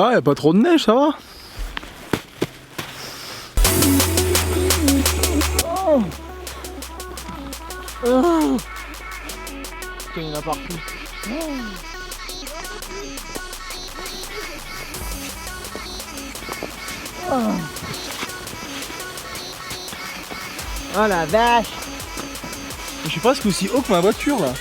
Ah, y a pas trop de neige, ça va. Oh. Oh. Putain, il y en a partout. Oh. Oh. Oh la vache! Je suis presque aussi haut que ma voiture là.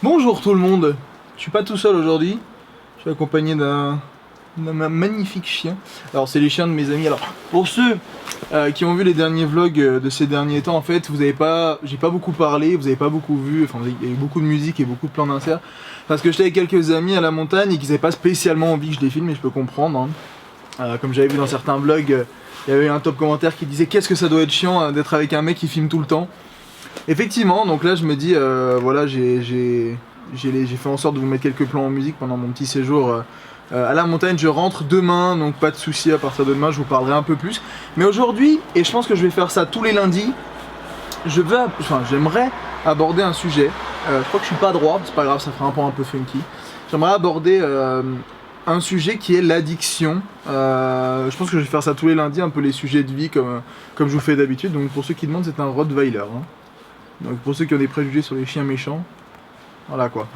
Bonjour tout le monde, je suis pas tout seul aujourd'hui, je suis accompagné d'un magnifique chien. Alors c'est les chiens de mes amis. Alors pour ceux qui ont vu les derniers vlogs de ces derniers temps, en fait j'ai pas beaucoup parlé, vous avez pas beaucoup vu, enfin il y a eu beaucoup de musique et beaucoup de plans d'insert parce que j'étais avec quelques amis à la montagne et qu'ils avaient pas spécialement envie que je les filme, et je peux comprendre hein. Comme j'avais vu dans certains vlogs, il y avait eu un top commentaire qui disait qu'est-ce que ça doit être chiant d'être avec un mec qui filme tout le temps. Effectivement, donc là je me dis voilà, j'ai fait en sorte de vous mettre quelques plans en musique pendant mon petit séjour à la montagne. Je rentre demain, donc pas de soucis, à partir de demain je vous parlerai un peu plus. Mais aujourd'hui, et je pense que je vais faire ça tous les lundis, j'aimerais aborder un sujet. Je crois que je suis pas droit, c'est pas grave, ça fera un point un peu funky. J'aimerais aborder un sujet qui est l'addiction. Je pense que je vais faire ça tous les lundis, un peu les sujets de vie comme je vous fais d'habitude. Donc pour ceux qui demandent, c'est un Rottweiler. Hein. Donc pour ceux qui ont des préjugés sur les chiens méchants, voilà quoi.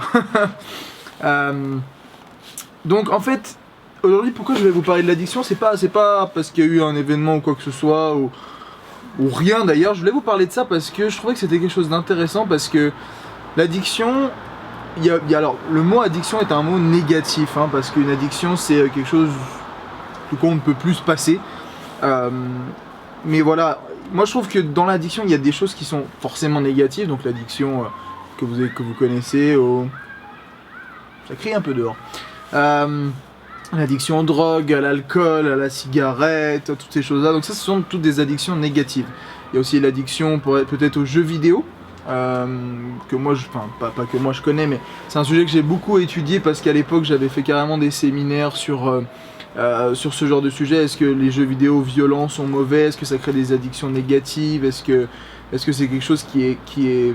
Donc en fait, aujourd'hui pourquoi je vais vous parler de l'addiction, c'est pas parce qu'il y a eu un événement ou quoi que ce soit, ou rien d'ailleurs. Je voulais vous parler de ça parce que je trouvais que c'était quelque chose d'intéressant, parce que l'addiction, alors le mot addiction est un mot négatif, hein, parce qu'une addiction c'est quelque chose de quoi on ne peut plus se passer. Mais voilà, moi je trouve que dans l'addiction il y a des choses qui sont forcément négatives, donc l'addiction que vous connaissez, ça crie un peu dehors. L'addiction aux drogues, à l'alcool, à la cigarette, toutes ces choses là, donc ça ce sont toutes des addictions négatives. Il y a aussi l'addiction peut-être aux jeux vidéo, que moi, pas que moi je connais, mais c'est un sujet que j'ai beaucoup étudié parce qu'à l'époque j'avais fait carrément des séminaires sur ce genre de sujet. Est-ce que les jeux vidéo violents sont mauvais? Est-ce que ça crée des addictions négatives? Est-ce que c'est quelque chose qui est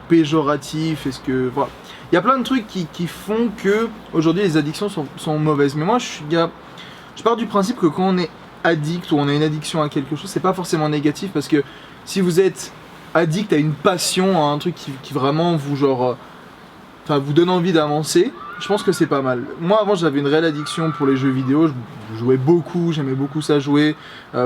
péjoratif? Est-ce que voilà, il y a plein de trucs qui font que aujourd'hui les addictions sont mauvaises. Mais moi je pars du principe que quand on est addict ou on a une addiction à quelque chose, c'est pas forcément négatif, parce que si vous êtes addict à une passion, à un truc qui vraiment vous vous donne envie d'avancer, je pense que c'est pas mal. Moi avant j'avais une réelle addiction pour les jeux vidéo, je jouais beaucoup, j'aimais beaucoup ça jouer,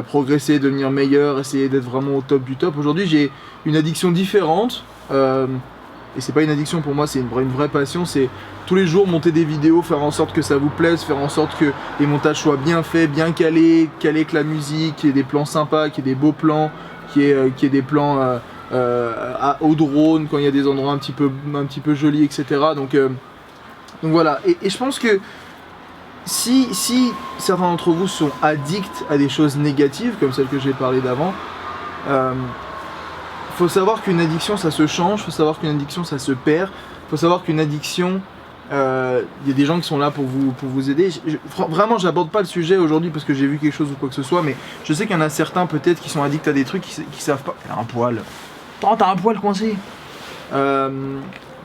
progresser, devenir meilleur, essayer d'être vraiment au top du top. Aujourd'hui j'ai une addiction différente, et c'est pas une addiction pour moi, c'est une vraie passion. C'est tous les jours monter des vidéos, faire en sorte que ça vous plaise, faire en sorte que les montages soient bien faits, bien calés avec la musique, qu'il y ait des plans sympas, qu'il y ait des beaux plans, qu'il y ait des plans au drone quand il y a des endroits un petit peu jolis, etc. Donc voilà, et je pense que si certains d'entre vous sont addicts à des choses négatives comme celles que j'ai parlé d'avant, faut savoir qu'une addiction ça se change, faut savoir qu'une addiction ça se perd, faut savoir qu'une addiction, y a des gens qui sont là pour vous aider. Vraiment j'aborde pas le sujet aujourd'hui parce que j'ai vu quelque chose ou quoi que ce soit, mais je sais qu'il y en a certains peut-être qui sont addicts à des trucs qui savent pas. T'as un poil. T'as un poil coincé.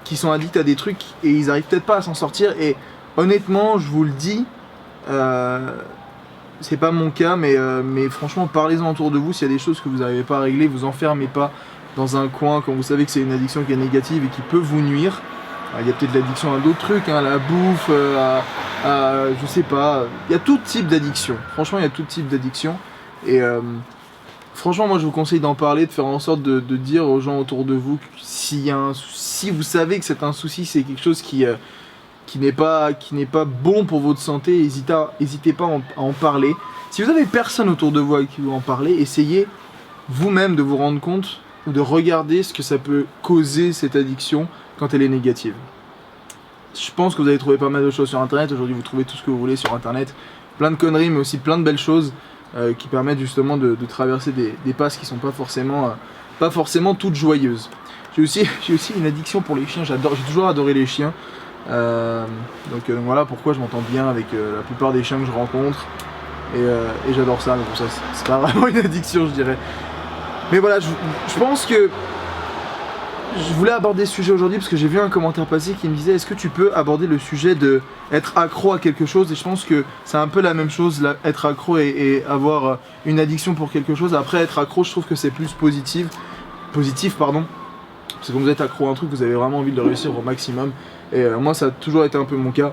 Qui sont addicts à des trucs et ils arrivent peut-être pas à s'en sortir, et honnêtement je vous le dis, c'est pas mon cas, mais franchement parlez-en autour de vous. S'il y a des choses que vous n'arrivez pas à régler, vous enfermez pas dans un coin quand vous savez que c'est une addiction qui est négative et qui peut vous nuire. Il y a peut-être l'addiction à d'autres trucs, hein, à la bouffe, je sais pas. Il y a tout type d'addiction. Franchement, il y a tout type d'addiction. Et franchement, moi je vous conseille d'en parler, de faire en sorte de dire aux gens autour de vous que si vous savez que c'est un souci, c'est quelque chose qui n'est pas bon pour votre santé, n'hésitez pas à en parler. Si vous avez personne autour de vous avec qui vous en parler, essayez vous-même de vous rendre compte ou de regarder ce que ça peut causer cette addiction quand elle est négative. Je pense que vous allez trouver pas mal de choses sur internet. Aujourd'hui vous trouvez tout ce que vous voulez sur internet, plein de conneries mais aussi plein de belles choses qui permettent justement de traverser des passes qui sont pas forcément toutes joyeuses. J'ai aussi une addiction pour les chiens, j'ai toujours adoré les chiens. Donc voilà pourquoi je m'entends bien avec la plupart des chiens que je rencontre et j'adore ça, mais pour ça c'est pas vraiment une addiction je dirais. Mais voilà, je pense que je voulais aborder ce sujet aujourd'hui parce que j'ai vu un commentaire passer qui me disait est-ce que tu peux aborder le sujet de être accro à quelque chose, et je pense que c'est un peu la même chose, là, être accro et avoir une addiction pour quelque chose. Après être accro, je trouve que c'est plus positif pardon, parce que quand vous êtes accro à un truc vous avez vraiment envie de le réussir au maximum, et moi ça a toujours été un peu mon cas.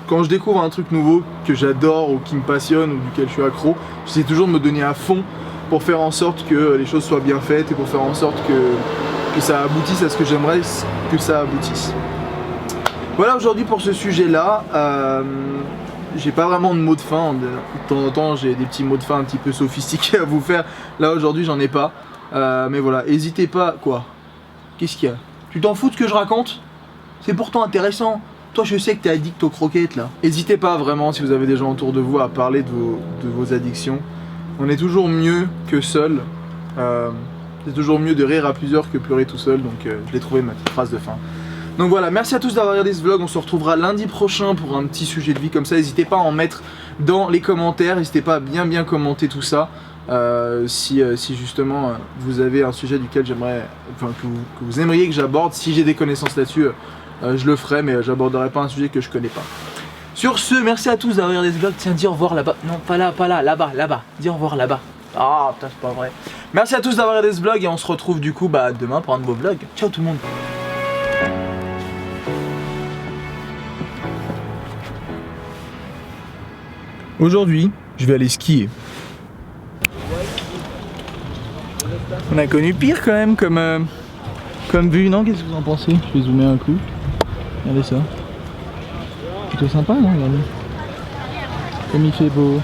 Quand je découvre un truc nouveau que j'adore ou qui me passionne ou duquel je suis accro, j'essaie toujours de me donner à fond pour faire en sorte que les choses soient bien faites et pour faire en sorte que ça aboutisse à ce que j'aimerais que ça aboutisse. Voilà aujourd'hui pour ce sujet là. J'ai pas vraiment de mots de fin, de temps en temps j'ai des petits mots de fin un petit peu sophistiqués à vous faire. Là aujourd'hui j'en ai pas, mais voilà, n'hésitez pas. Quoi? Qu'est-ce qu'il y a? Tu t'en fous de ce que je raconte? C'est pourtant intéressant. Toi je sais que t'es addict aux croquettes là. N'hésitez pas vraiment si vous avez des gens autour de vous à parler de vos addictions. On est toujours mieux que seul. C'est toujours mieux de rire à plusieurs que pleurer tout seul, donc je l'ai trouvé ma petite phrase de fin. Donc voilà, merci à tous d'avoir regardé ce vlog, on se retrouvera lundi prochain pour un petit sujet de vie comme ça. N'hésitez pas à en mettre dans les commentaires, n'hésitez pas à bien commenter tout ça. Si justement vous avez un sujet duquel j'aimerais, enfin que vous aimeriez que j'aborde, si j'ai des connaissances là-dessus, je le ferai, mais j'aborderai pas un sujet que je connais pas. Sur ce, merci à tous d'avoir regardé ce vlog. Tiens, dis au revoir là-bas. Non, pas là, là-bas. Dis au revoir là-bas. Ah, putain, c'est pas vrai. Merci à tous d'avoir regardé ce vlog et on se retrouve du coup demain pour un nouveau vlog. Ciao tout le monde. Aujourd'hui, je vais aller skier. On a connu pire quand même comme vue, non? Qu'est-ce que vous en pensez? Je vais zoomer un coup. Regardez ça. Plutôt sympa, non? Regardez. Comme il fait beau.